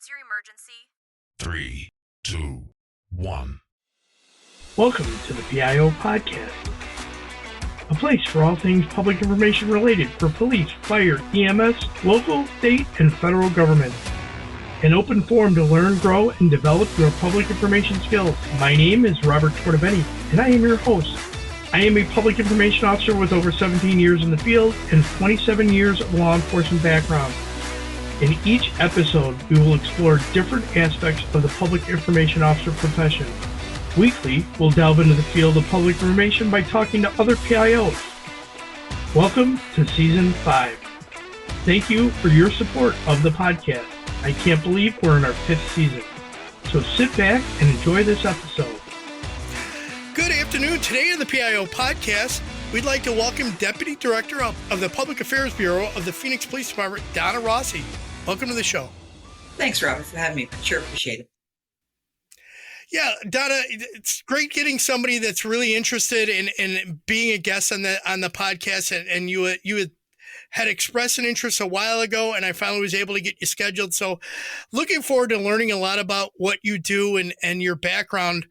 What's your emergency? 3, 2, 1. Welcome to the PIO Podcast, a place for all things public information related for police, fire, EMS, local, state, and federal government. An open forum to learn, grow, and develop your public information skills. My name is Robert Tornabene, and I am your host. I am a public information officer with over 17 years in the field and 27 years of law enforcement background. In each episode, we will explore different aspects of the public information officer profession. Weekly, we'll delve into the field of public information by talking to other PIOs. Welcome to Season 5. Thank you for your support of the podcast. I can't believe we're in our 5th season. So sit back and enjoy this episode. Good afternoon. Today on the PIO Podcast, we'd like to welcome Deputy Director of the Public Affairs Bureau of the Phoenix Police Department, Donna Rossi. Welcome to the show. Thanks, Robert, for having me. Sure, appreciate it. Yeah, Donna, it's great getting somebody that's really interested in being a guest on the podcast, and you had expressed an interest a while ago, and I finally was able to get you scheduled. So looking forward to learning a lot about what you do and your background.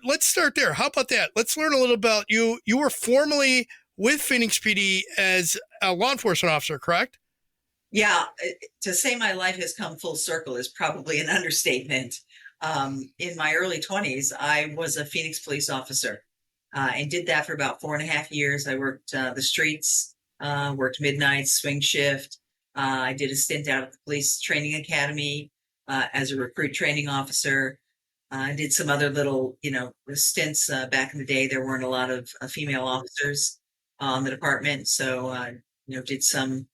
Let's start there. How about that? Let's learn a little about you. You were formerly with Phoenix PD as a law enforcement officer, correct? Yeah, to say my life has come full circle is probably an understatement. In my early 20s, I was a Phoenix police officer and did that for about 4.5 years. I worked the streets, worked midnight, swing shift. I did a stint out at the police training academy as a recruit training officer. I did some other little, stints back in the day. There weren't a lot of female officers on the department. So, did some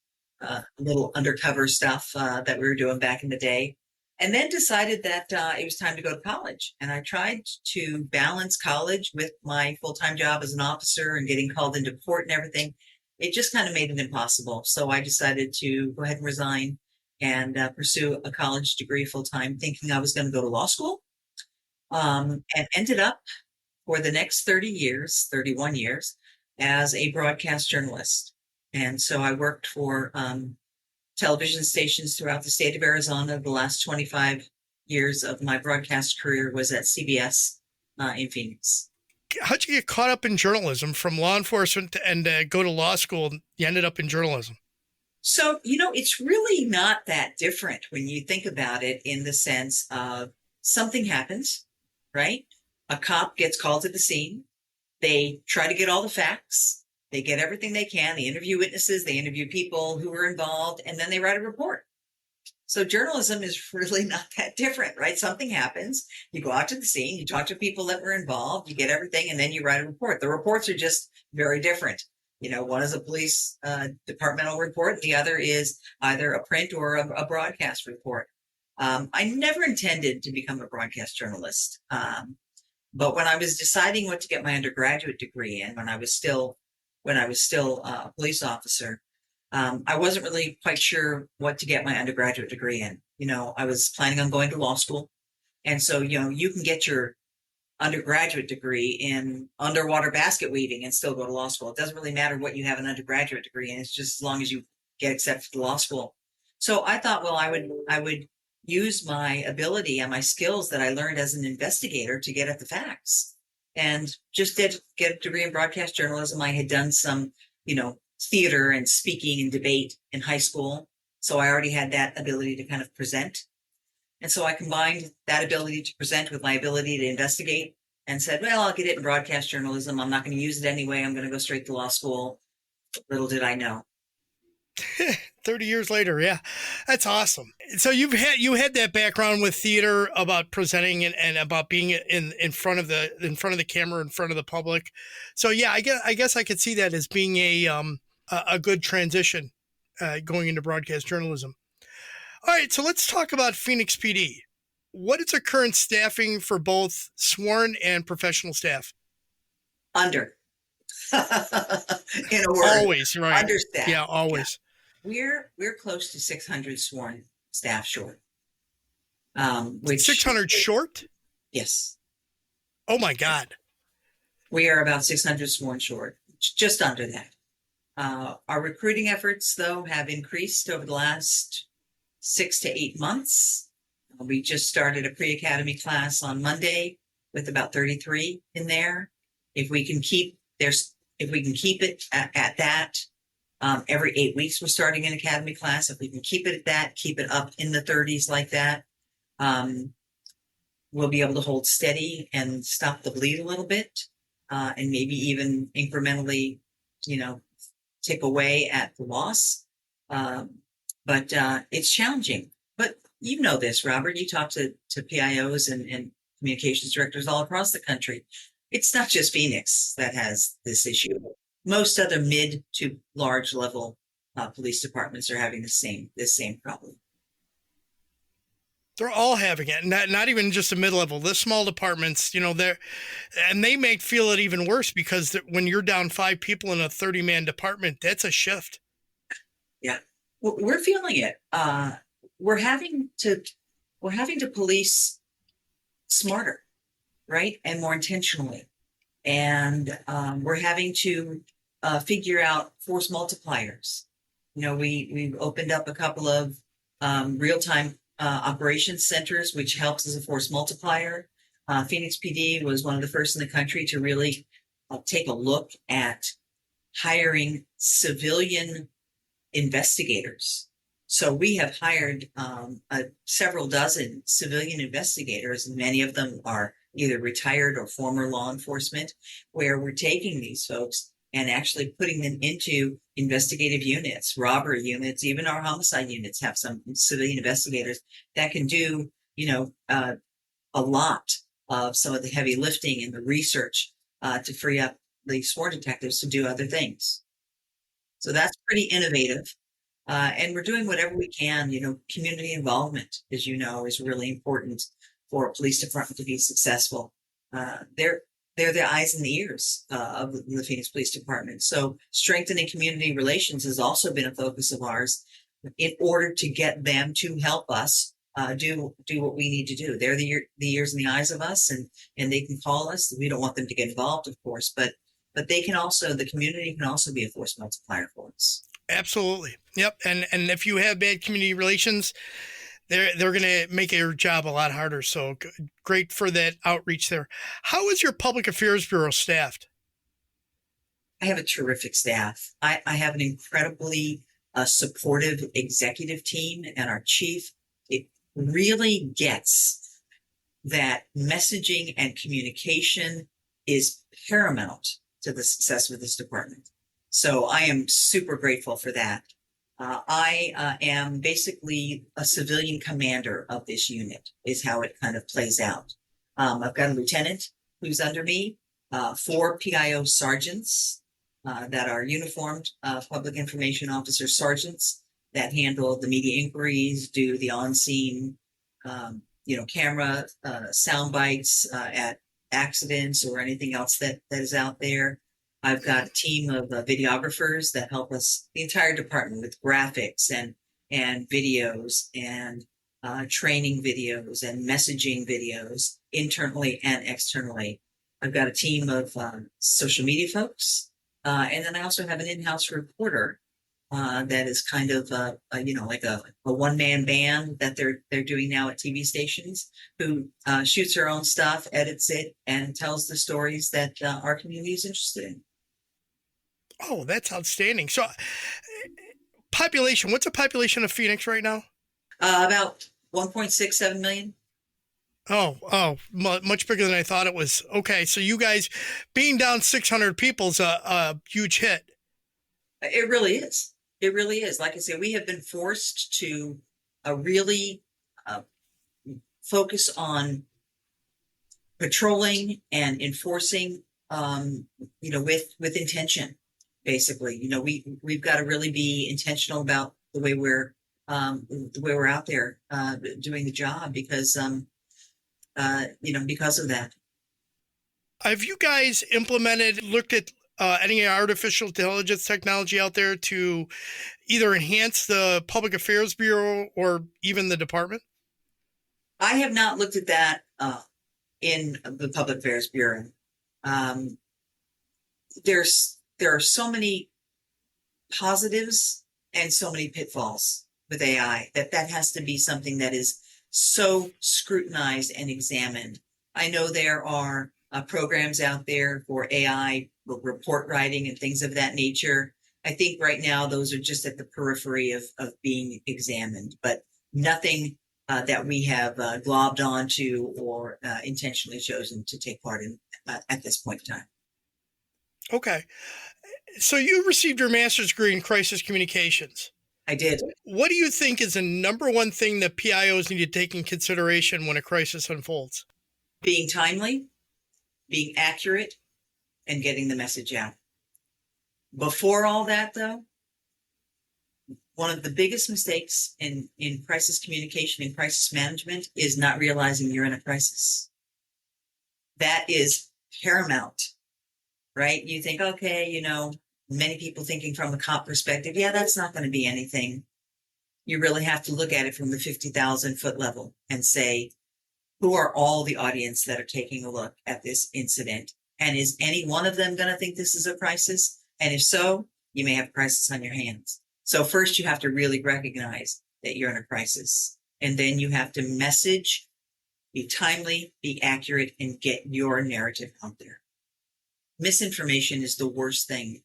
little undercover stuff that we were doing back in the day. And then decided that it was time to go to college. And I tried to balance college with my full-time job as an officer and getting called into court and everything. It just kind of made it impossible. So I decided to go ahead and resign and pursue a college degree full-time, thinking I was going to go to law school. And ended up for the next 31 years, as a broadcast journalist. And so I worked for television stations throughout the state of Arizona. The last 25 years of my broadcast career was at CBS in Phoenix. How'd you get caught up in journalism from law enforcement and go to law school? You ended up in journalism. So, it's really not that different when you think about it, in the sense of something happens, right? A cop gets called to the scene. They try to get all the facts. They get everything they can. They interview witnesses. They interview people who were involved, and then they write a report. So journalism is really not that different, right? Something happens. You go out to the scene. You talk to people that were involved. You get everything, and then you write a report. The reports are just very different. One is a police departmental report. The other is either a print or a broadcast report. I never intended to become a broadcast journalist. But when I was deciding what to get my undergraduate degree in, when I was still a police officer, I wasn't really quite sure what to get my undergraduate degree in. I was planning on going to law school. And so, you can get your undergraduate degree in underwater basket weaving and still go to law school. It doesn't really matter what you have an undergraduate degree in. It's just as long as you get accepted to law school. So I thought, well, I would use my ability and my skills that I learned as an investigator to get at the facts. And just did get a degree in broadcast journalism. I had done some, theater and speaking and debate in high school. So I already had that ability to kind of present. And so I combined that ability to present with my ability to investigate and said, well, I'll get it in broadcast journalism. I'm not going to use it anyway. I'm going to go straight to law school. Little did I know. 30 years later. Yeah, that's awesome. So you had that background with theater about presenting and about being in front of the camera, in front of the public. So yeah, I guess I could see that as being a good transition going into broadcast journalism. All right, so let's talk about Phoenix PD. What is the current staffing for both sworn and professional staff? Under. In a word. Always, right? Understaffed. Yeah, always. Yeah. We're close to 600 sworn staff short. 600 short? Yes. Oh my God. We are about 600 sworn short, just under that. Our recruiting efforts, though, have increased over the last 6 to 8 months. We just started a pre-academy class on Monday with about 33 in there. If we can keep it at that, every 8 weeks we're starting an academy class. If we can keep it at that, keep it up in the 30s like that, we'll be able to hold steady and stop the bleed a little bit, and maybe even incrementally, tip away at the loss. But it's challenging. But you know this, Robert. You talk to PIOs and communications directors all across the country. It's not just Phoenix that has this issue. Most other mid to large level police departments are having this same problem. They're all having it, not even just the mid-level. The small departments, they may feel it even worse because when you're down 5 people in a 30-man department, that's a shift. Yeah, we're feeling it. We're having to police smarter, right, and more intentionally, and we're having to figure out force multipliers. We've opened up a couple of real-time operations centers, which helps as a force multiplier. Phoenix PD was one of the first in the country to really take a look at hiring civilian investigators. So we have hired several dozen civilian investigators, and many of them are either retired or former law enforcement, where we're taking these folks and actually putting them into investigative units, robbery units. Even our homicide units have some civilian investigators that can do, a lot of some of the heavy lifting and the research to free up the SWAT detectives to do other things. So that's pretty innovative. And we're doing whatever we can. Community involvement, as you know, is really important for a police department to be successful. They're the eyes and the ears of the Phoenix Police Department. So strengthening community relations has also been a focus of ours in order to get them to help us do what we need to do. They're the ears and the eyes of us, and they can call us. We don't want them to get involved, of course, but they can also, the community can also be a force multiplier for us. Absolutely. Yep. And if you have bad community relations, they're going to make your job a lot harder. So great for that outreach there. How is your public affairs bureau staffed? I have a terrific staff. I have an incredibly supportive executive team, and our chief, it really gets that messaging and communication is paramount to the success of this department. So I am super grateful for that. I am basically a civilian commander of this unit, is how it kind of plays out. I've got a lieutenant who's under me, 4 PIO sergeants that are uniformed public information officer sergeants that handle the media inquiries, do the on-scene, camera sound bites at accidents or anything else that is out there. I've got a team of videographers that help us, the entire department, with graphics and videos and training videos and messaging videos internally and externally. I've got a team of social media folks. And then I also have an in-house reporter that is kind of like a one-man band that they're doing now at TV stations, who shoots her own stuff, edits it, and tells the stories that our community is interested in. Oh, that's outstanding. So population, what's the population of Phoenix right now? About 1.67 million. Oh, much bigger than I thought it was. Okay, so you guys being down 600 people is a huge hit. It really is. It really is. Like I say, we have been forced to really focus on patrolling and enforcing, with intention. Basically, we've got to really be intentional about the way we're out there doing the job because of that. Have you guys looked at any artificial intelligence technology out there to either enhance the Public Affairs Bureau or even the department? I have not looked at that in the Public Affairs Bureau. There are so many positives and so many pitfalls with AI that has to be something that is so scrutinized and examined. I know there are programs out there for AI report writing and things of that nature. I think right now those are just at the periphery of being examined, but nothing that we have globbed onto or intentionally chosen to take part in at this point in time. Okay. So you received your master's degree in crisis communications. I did. What do you think is the number one thing that PIOs need to take in consideration when a crisis unfolds? Being timely, being accurate, and getting the message out. Before all that, though, one of the biggest mistakes in crisis communication and crisis management is not realizing you're in a crisis. That is paramount, right? You think, okay, many people thinking from a cop perspective, yeah, that's not going to be anything. You really have to look at it from the 50,000 foot level and say, who are all the audience that are taking a look at this incident? And is any one of them going to think this is a crisis? And if so, you may have a crisis on your hands. So first you have to really recognize that you're in a crisis. And then you have to message, be timely, be accurate, and get your narrative out there. Misinformation is the worst thing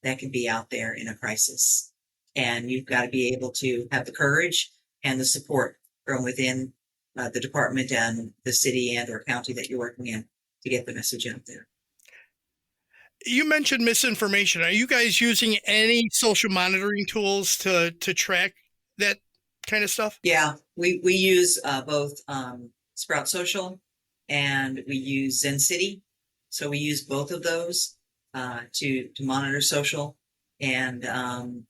that can be out there in a crisis. And you've got to be able to have the courage and the support from within the department and the city and or county that you're working in to get the message out there. You mentioned misinformation. Are you guys using any social monitoring tools to track that kind of stuff? Yeah, we use both Sprout Social and we use Zen City. So we use both of those to monitor social, and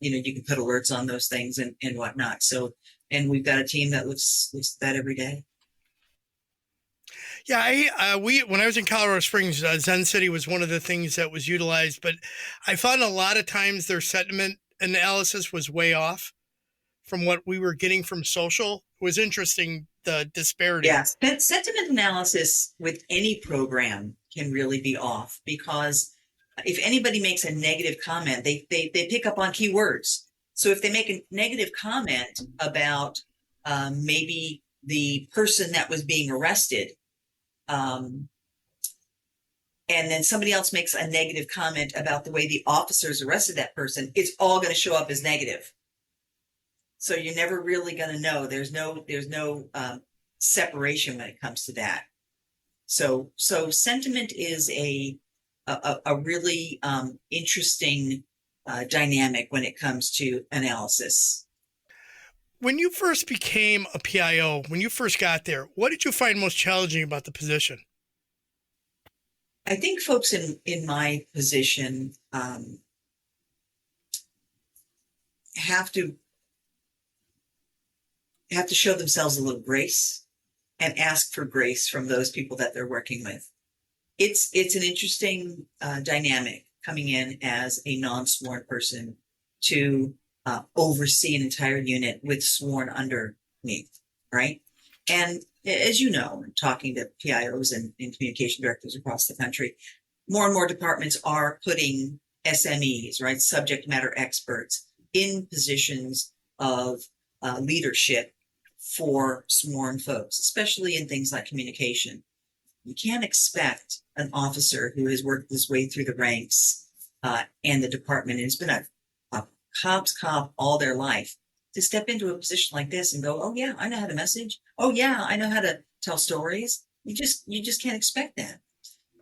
you can put alerts on those things and whatnot. So, and we've got a team that looks at that every day. Yeah, when I was in Colorado Springs, Zen City was one of the things that was utilized, but I found a lot of times their sentiment analysis was way off from what we were getting from social. It was interesting, the disparity. Yes, sentiment analysis with any program can really be off, because if anybody makes a negative comment, they pick up on keywords. So if they make a negative comment about maybe the person that was being arrested, and then somebody else makes a negative comment about the way the officers arrested that person, it's all going to show up as negative. So you're never really going to know. There's no separation when it comes to that. So sentiment is a really interesting dynamic when it comes to analysis. When you first became a PIO, when you first got there, what did you find most challenging about the position? I think folks in my position have to show themselves a little grace and ask for grace from those people that they're working with. It's an interesting dynamic coming in as a non-sworn person to oversee an entire unit with sworn underneath, right? And as you know, talking to PIOs and communication directors across the country, more and more departments are putting SMEs, right, subject matter experts, in positions of leadership for sworn folks, especially in things like communication. You can't expect an officer who has worked his way through the ranks and the department and has been a cop's cop all their life to step into a position like this and go, oh yeah, I know how to message. Oh yeah, I know how to tell stories. You just can't expect that.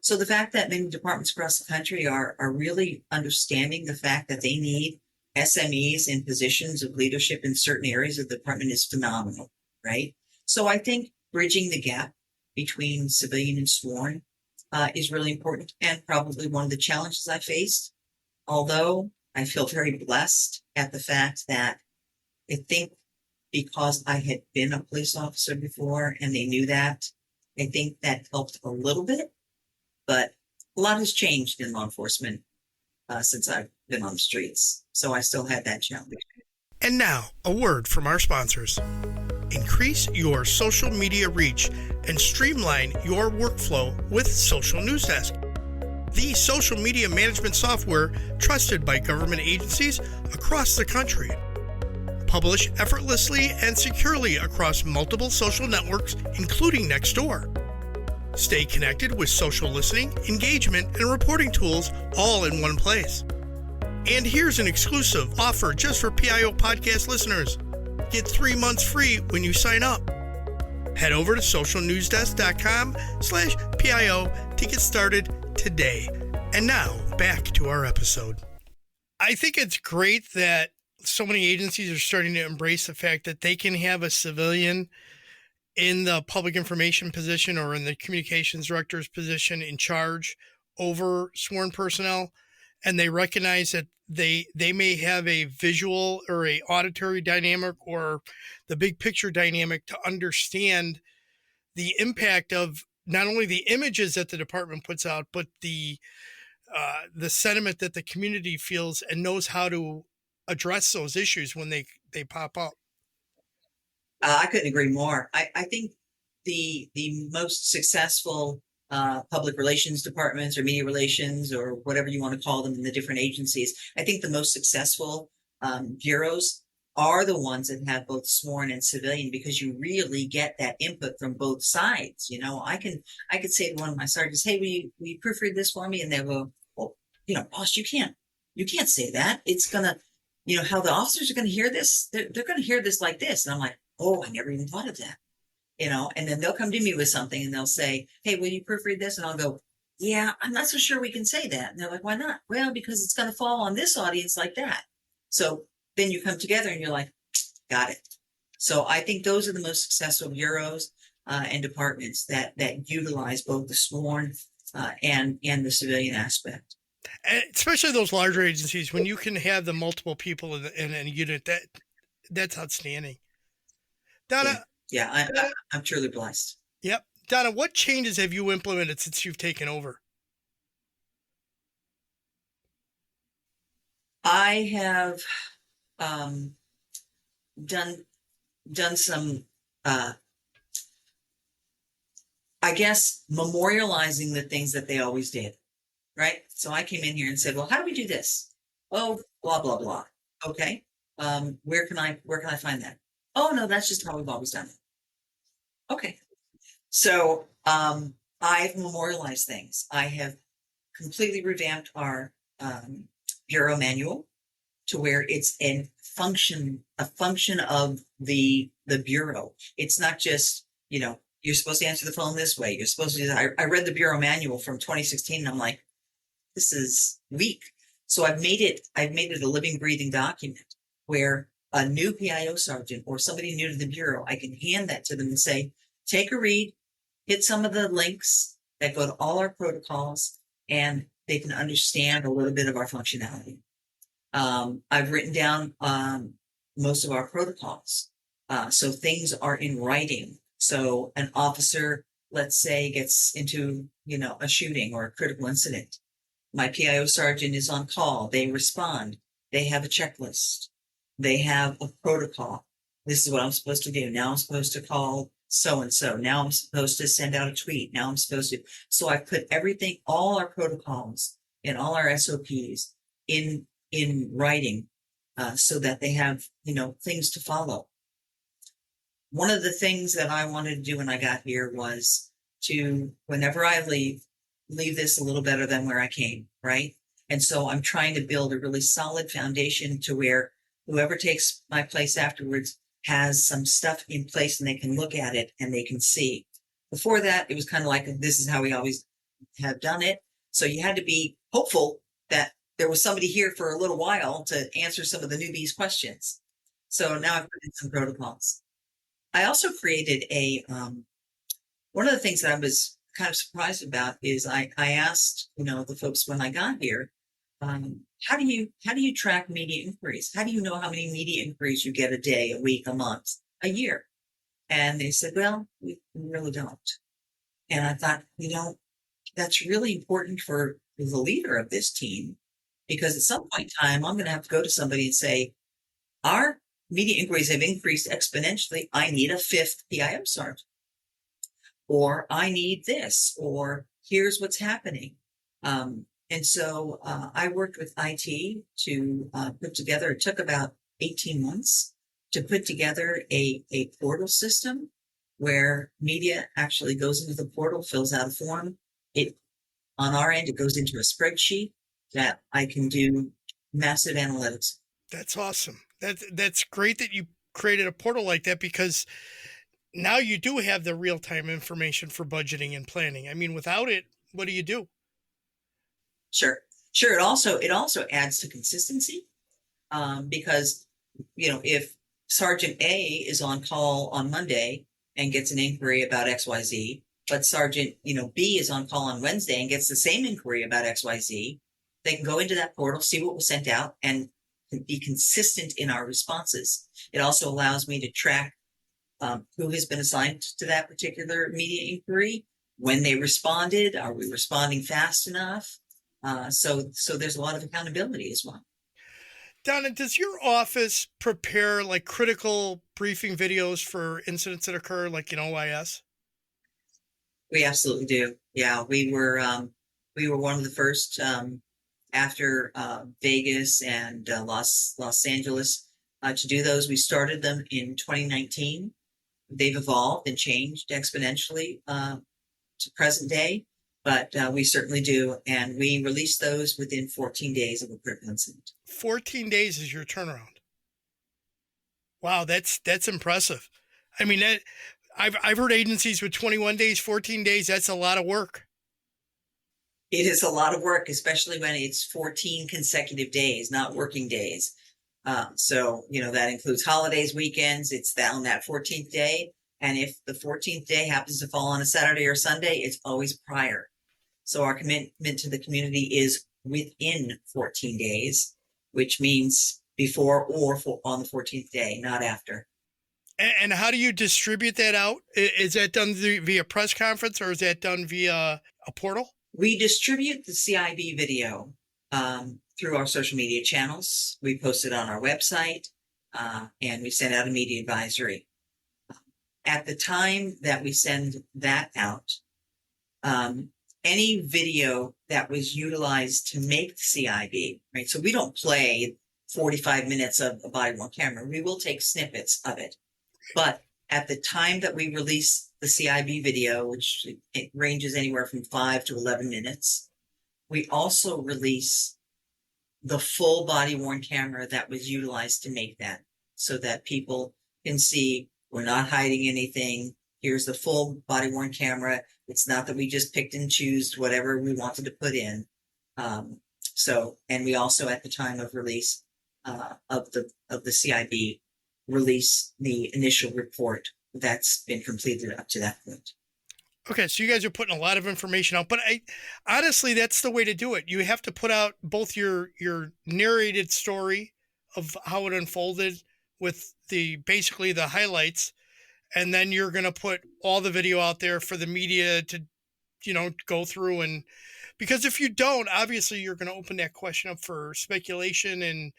So the fact that many departments across the country are really understanding the fact that they need SMEs in positions of leadership in certain areas of the department is phenomenal, right? So I think bridging the gap between civilian and sworn is really important, and probably one of the challenges I faced. Although I feel very blessed at the fact that I think because I had been a police officer before and they knew that, I think that helped a little bit. But a lot has changed in law enforcement since I've been on the streets. So I still had that challenge. And now, a word from our sponsors. Increase your social media reach and streamline your workflow with Social News Desk, the social media management software trusted by government agencies across the country. Publish effortlessly and securely across multiple social networks, including Nextdoor. Stay connected with social listening, engagement, and reporting tools all in one place. And here's an exclusive offer just for PIO podcast listeners. Get 3 months free when you sign up. Head over to socialnewsdesk.com/PIO to get started today. And now, back to our episode. I think it's great that so many agencies are starting to embrace the fact that they can have a civilian in the public information position or in the communications director's position in charge over sworn personnel. And they recognize that they may have a visual or a auditory dynamic or the big picture dynamic to understand the impact of not only the images that the department puts out, but the sentiment that the community feels and knows how to address those issues when they pop up. I couldn't agree more. I think the most successful public relations departments or media relations or whatever you want to call them in the different agencies, I think the most successful bureaus are the ones that have both sworn and civilian, because you really get that input from both sides. You know, I could say to one of my sergeants, "Hey, will you proofread this for me?" And they'll go, "Well, boss, you can't say that. It's gonna, how the officers are gonna hear this. They're gonna hear this like this." And I'm like, "Oh, I never even thought of that." And then they'll come to me with something and they'll say, "Hey, will you proofread this?" And I'll go, "Yeah, I'm not so sure we can say that." And they're like, "Why not?" "Well, because it's going to fall on this audience like that." So then you come together and you're like, "Got it." So I think those are the most successful bureaus and departments that utilize both the sworn and the civilian aspect. And especially those larger agencies, when you can have the multiple people in a unit, that's outstanding. Donna, Yeah, I'm truly blessed. Yep. Donna, what changes have you implemented since you've taken over? I have done some, I guess, memorializing the things that they always did, right? So I came in here and said, "Well, how do we do this?" "Oh, blah blah blah." "Okay, where can I find that?" "Oh no, that's just how we've always done it." "Okay." So I've memorialized things. I have completely revamped our bureau manual to where it's a function of the bureau. It's not just, you're supposed to answer the phone this way. You're supposed to do that. I read the bureau manual from 2016 and I'm like, this is weak. So I've made it a living, breathing document where a new PIO sergeant or somebody new to the bureau, I can hand that to them and say, take a read, hit some of the links that go to all our protocols, and they can understand a little bit of our functionality. I've written down most of our protocols. So things are in writing. So an officer, let's say, gets into, a shooting or a critical incident. My PIO sergeant is on call. They respond. They have a checklist. They have a protocol. This is what I'm supposed to do. Now I'm supposed to call so-and-so. Now I'm supposed to send out a tweet. Now I'm supposed to. So I put everything, all our protocols and all our SOPs in writing so that they have, things to follow. One of the things that I wanted to do when I got here was to, whenever I leave this a little better than where I came, right? And so I'm trying to build a really solid foundation to where whoever takes my place afterwards has some stuff in place and they can look at it and they can see. Before that, it was kind of like, this is how we always have done it. So you had to be hopeful that there was somebody here for a little while to answer some of the newbies' questions. So now I've put in some protocols. I also created one of the things that I was kind of surprised about is I asked, the folks when I got here, how do you track media inquiries? How do you know how many media inquiries you get a day, a week, a month, a year? And they said, well, we really don't. And I thought, that's really important for the leader of this team, because at some point in time, I'm going to have to go to somebody and say, our media inquiries have increased exponentially. I need a 5th PIO sergeant, or I need this, or here's what's happening. And so I worked with IT to put together, it took about 18 months to put together a portal system where media actually goes into the portal, fills out a form. It, on our end, it goes into a spreadsheet that I can do massive analytics. That's awesome. That's great that you created a portal like that, because now you do have the real-time information for budgeting and planning. I mean, without it, what do you do? Sure. It also adds to consistency, because, if Sergeant A is on call on Monday and gets an inquiry about XYZ, but Sergeant, B is on call on Wednesday and gets the same inquiry about XYZ, they can go into that portal, see what was sent out, and be consistent in our responses. It also allows me to track who has been assigned to that particular media inquiry, when they responded, are we responding fast enough? So there's a lot of accountability as well. Donna, does your office prepare like critical briefing videos for incidents that occur, like in OIS? We absolutely do. Yeah, we were one of the first, after Vegas and Los Angeles, to do those. We started them in 2019. They've evolved and changed exponentially to present day, but we certainly do, and we release those within 14 days of a critical incident. 14 days is your turnaround. Wow, that's impressive. I mean, I've heard agencies with 21 days, 14 days. That's a lot of work. It is a lot of work, especially when it's 14 consecutive days, not working days. So, that includes holidays, weekends. It's on that 14th day. And if the 14th day happens to fall on a Saturday or Sunday, it's always prior. So our commitment to the community is within 14 days, which means before or on the 14th day, not after. And how do you distribute that out? Is that done via press conference, or is that done via a portal? We distribute the CIB video through our social media channels. We post it on our website, and we send out a media advisory. At the time that we send that out, any video that was utilized to make the CIB, right? So we don't play 45 minutes of a body-worn camera. We will take snippets of it. But at the time that we release the CIB video, which it ranges anywhere from 5 to 11 minutes, we also release the full body-worn camera that was utilized to make that, so that people can see we're not hiding anything. Here's the full body-worn camera. It's not that we just picked and choose whatever we wanted to put in. And we also, at the time of release of the CIB, release the initial report that's been completed up to that point. Okay, so you guys are putting a lot of information out, but honestly, that's the way to do it. You have to put out both your narrated story of how it unfolded with basically the highlights, and then you're going to put all the video out there for the media to, go through. And because if you don't, obviously you're going to open that question up for speculation, and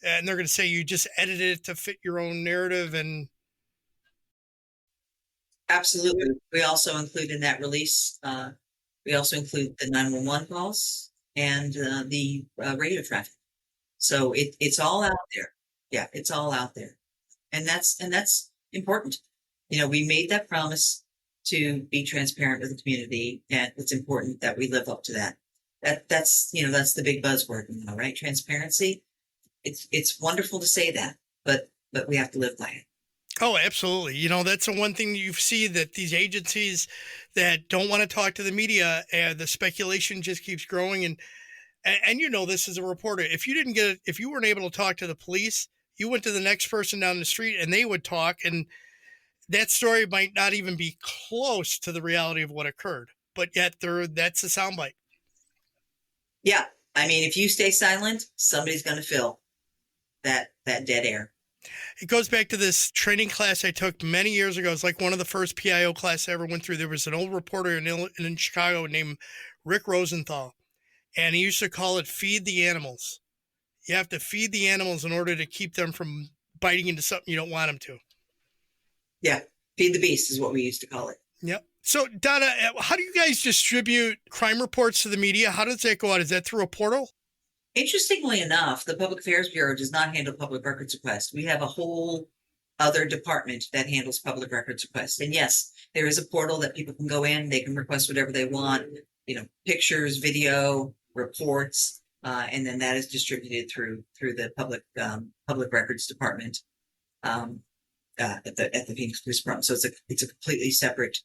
they're going to say you just edited it to fit your own narrative. And absolutely, we also include in that release, we also include the 911 calls and the radio traffic. So it's all out there. Yeah, it's all out there, and that's important. We made that promise to be transparent with the community, and it's important that we live up to that. That's the big buzzword now, right? Transparency. It's wonderful to say that, but we have to live by it. Oh, absolutely. That's the one thing you see, that these agencies that don't want to talk to the media, the speculation just keeps growing. And this as a reporter, if you weren't able to talk to the police, you went to the next person down the street and they would talk, and that story might not even be close to the reality of what occurred, but yet that's a soundbite. Yeah. I mean, if you stay silent, somebody's going to fill that dead air. It goes back to this training class I took many years ago. It's like one of the first PIO classes I ever went through. There was an old reporter in Chicago named Rick Rosenthal, and he used to call it feed the animals. You have to feed the animals in order to keep them from biting into something you don't want them to. Yeah. Feed the beast is what we used to call it. Yep. So, Donna, how do you guys distribute crime reports to the media? How does that go out? Is that through a portal? Interestingly enough, the Public Affairs Bureau does not handle public records requests. We have a whole other department that handles public records requests. And yes, there is a portal that people can go in, they can request whatever they want, pictures, video, reports, and then that is distributed through the public records department at the Phoenix Police Department. So it's a completely separate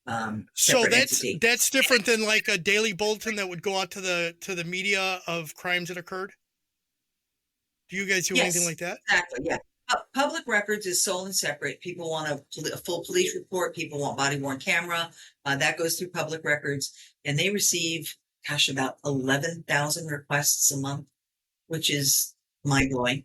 So separate entity. that's different than like a daily bulletin that would go out to the media of crimes that occurred. Do you guys do anything like that? Exactly. Yeah. Public records is sole and separate. People want a full police report. People want body-worn camera. That goes through public records, and they receive, about 11,000 requests a month, which is mind-blowing.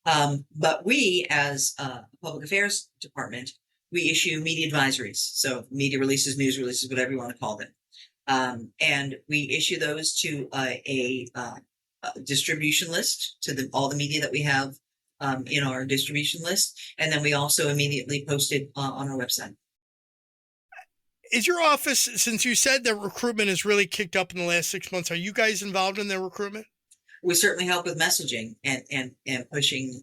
But we, as a public affairs department, we issue media advisories. So media releases, news releases, whatever you want to call them. And we issue those to a distribution list to all the media that we have in our distribution list. And then we also immediately post it on our website. Is your office, since you said that recruitment has really kicked up in the last 6 months, are you guys involved in their recruitment? We certainly help with messaging and pushing,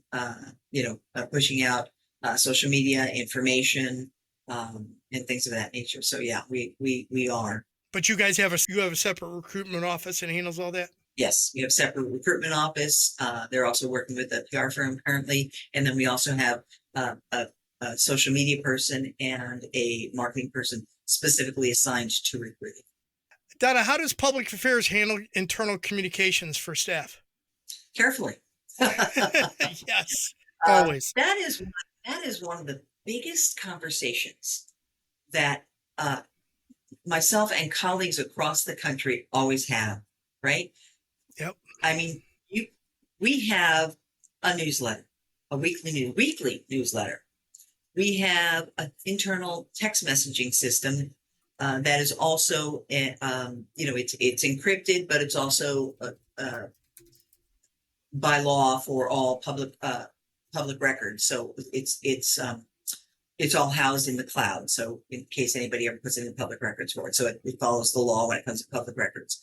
pushing out social media information and things of that nature. So yeah, we are. But you guys have a separate recruitment office that handles all that? Yes, we have a separate recruitment office. They're also working with a PR firm currently. And then we also have a social media person and a marketing person specifically assigned to recruiting. Donna, how does public affairs handle internal communications for staff? Carefully. Yes, always. That is one of the biggest conversations that myself and colleagues across the country always have, right? Yep. I mean, we have a newsletter, a weekly newsletter. We have an internal text messaging system that is also, it's encrypted, but it's also by law for all public records. So it's all housed in the cloud. So in case anybody ever puts it in the public records for it, so it follows the law when it comes to public records.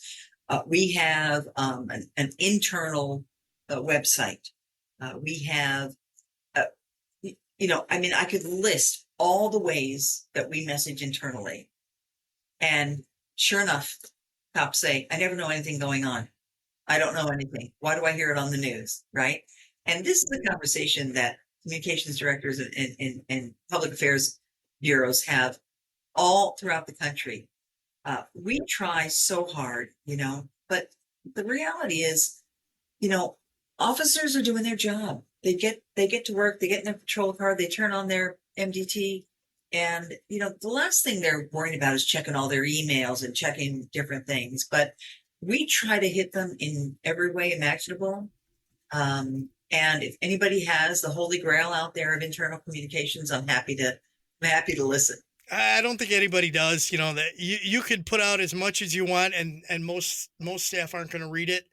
We have an internal website. We have, I could list all the ways that we message internally. And sure enough, cops say, I never know anything going on. I don't know anything. Why do I hear it on the news? Right. And this is the conversation that communications directors and public affairs bureaus have all throughout the country. We try so hard, but the reality is, officers are doing their job. They get to work, they get in their patrol car, they turn on their MDT. And, the last thing they're worrying about is checking all their emails and checking different things. But we try to hit them in every way imaginable. And if anybody has the holy grail out there of internal communications, I'm happy to listen. I don't think anybody does, that you could put out as much as you want and most staff aren't going to read it,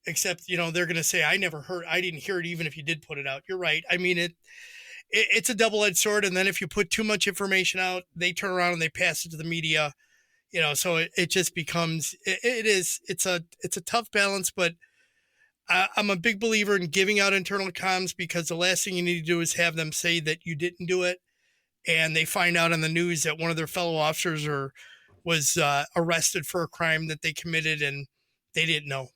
except, they're going to say, I didn't hear it, even if you did put it out. You're right. I mean, it's a double-edged sword. And then if you put too much information out, they turn around and they pass it to the media, so it just becomes, it's a tough balance, but I'm a big believer in giving out internal comms, because the last thing you need to do is have them say that you didn't do it. And they find out on the news that one of their fellow officers was arrested for a crime that they committed and they didn't know.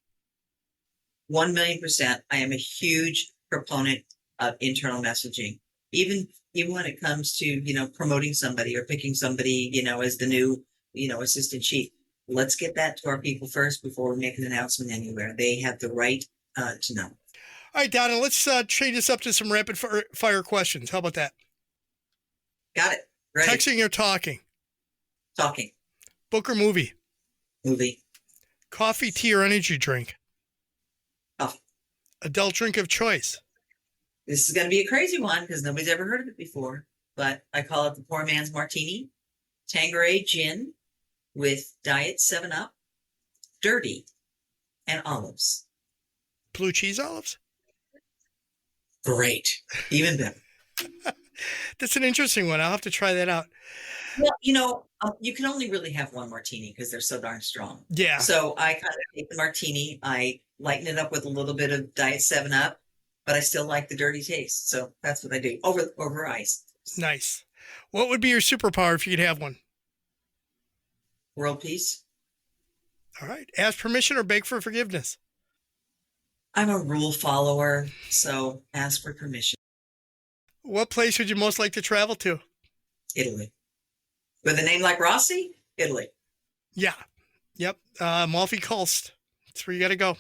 1,000,000%. I am a huge proponent of internal messaging. Even when it comes to, promoting somebody or picking somebody, as the new, assistant chief. Let's get that to our people first before we make an announcement anywhere. They have the right to know. All right, Donna, let's trade this up to some rapid fire questions. How about that? Got it. Ready. Texting or talking? Talking. Book or movie? Movie. Coffee, tea, or energy drink? Coffee. Adult drink of choice? This is going to be a crazy one because nobody's ever heard of it before, but I call it the poor man's martini. Tanqueray gin with Diet 7-Up, dirty, and olives. Blue cheese olives? Great. Even better. That's an interesting one. I'll have to try that out. Well, you can only really have one martini because they're so darn strong. Yeah. So I kind of take the martini, I lighten it up with a little bit of Diet 7-Up, but I still like the dirty taste. So that's what I do over ice. Nice. What would be your superpower if you could have one? World peace. All right. Ask permission or beg for forgiveness? I'm a rule follower, so ask for permission. What place would you most like to travel to? Italy. With a name like Rossi, Italy. Yeah. Yep. Amalfi Coast. That's where you got to go.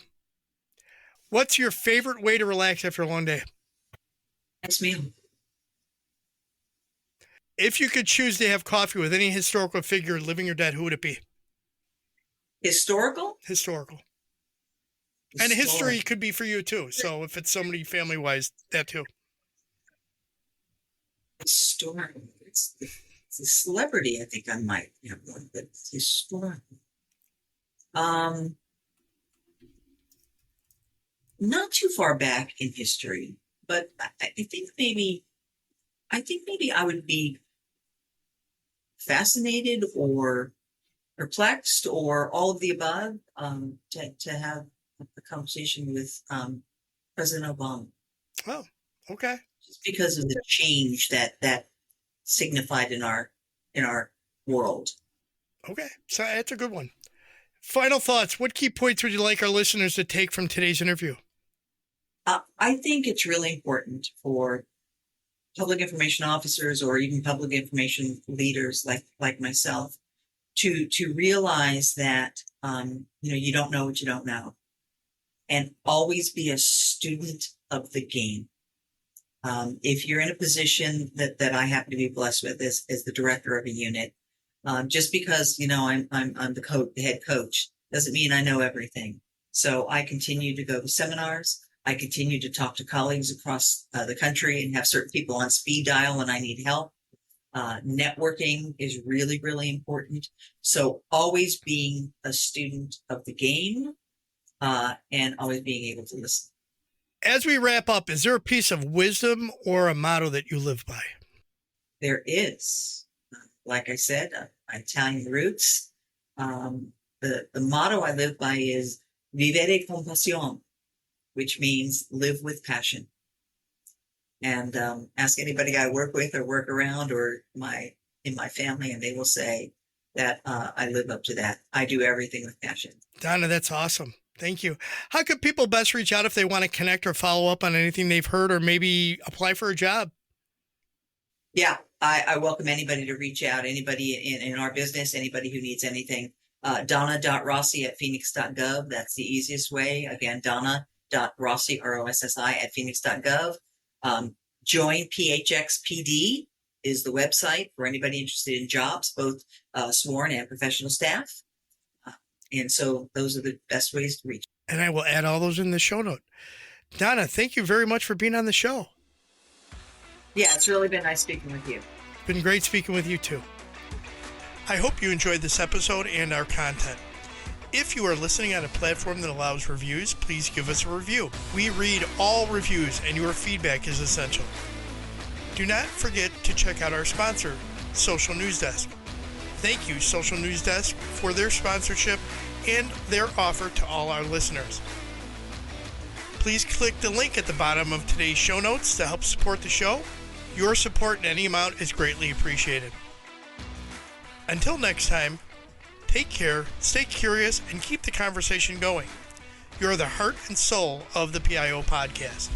What's your favorite way to relax after a long day? Next meal. If you could choose to have coffee with any historical figure, living or dead, who would it be? Historical? Historical. And history could be for you too. So if it's somebody family-wise, that too. Historical. It's a celebrity. I think I might have one, but it's historical. Not too far back in history, but I think maybe I would be fascinated or perplexed or all of the above to have a conversation with President Obama. Oh, okay. Just because of the change that signified in our world. Okay. So that's a good one. Final thoughts. What key points would you like our listeners to take from today's interview? I think it's really important for public information officers or even public information leaders like myself to realize that you don't know what you don't know, and always be a student of the game. If you're in a position that I happen to be blessed with as the director of a unit, just because I'm the head coach doesn't mean I know everything. So I continue to go to seminars. I continue to talk to colleagues across the country and have certain people on speed dial when I need help. Networking is really, really important. So always being a student of the game and always being able to listen. As we wrap up, is there a piece of wisdom or a motto that you live by? There is. Like I said, Italian roots. The motto I live by is vivere con passione, which means live with passion. And ask anybody I work with or work around or in my family, and they will say that I live up to that. I do everything with passion. Donna, that's awesome. Thank you. How could people best reach out if they want to connect or follow up on anything they've heard or maybe apply for a job? Yeah, I welcome anybody to reach out, anybody in our business, anybody who needs anything. Donna.Rossi@phoenix.gov. That's the easiest way. Again, Donna.Rossi, ROSSI, @phoenix.gov. Join PHXPD is the website for anybody interested in jobs, both sworn and professional staff. And so those are the best ways to reach. And I will add all those in the show note. Donna, thank you very much for being on the show. Yeah, it's really been nice speaking with you. Been great speaking with you too. I hope you enjoyed this episode and our content. If you are listening on a platform that allows reviews, please give us a review. We read all reviews and your feedback is essential. Do not forget to check out our sponsor, Social News Desk. Thank you, Social News Desk, for their sponsorship and their offer to all our listeners. Please click the link at the bottom of today's show notes to help support the show. Your support in any amount is greatly appreciated. Until next time, take care, stay curious, and keep the conversation going. You're the heart and soul of the PIO podcast.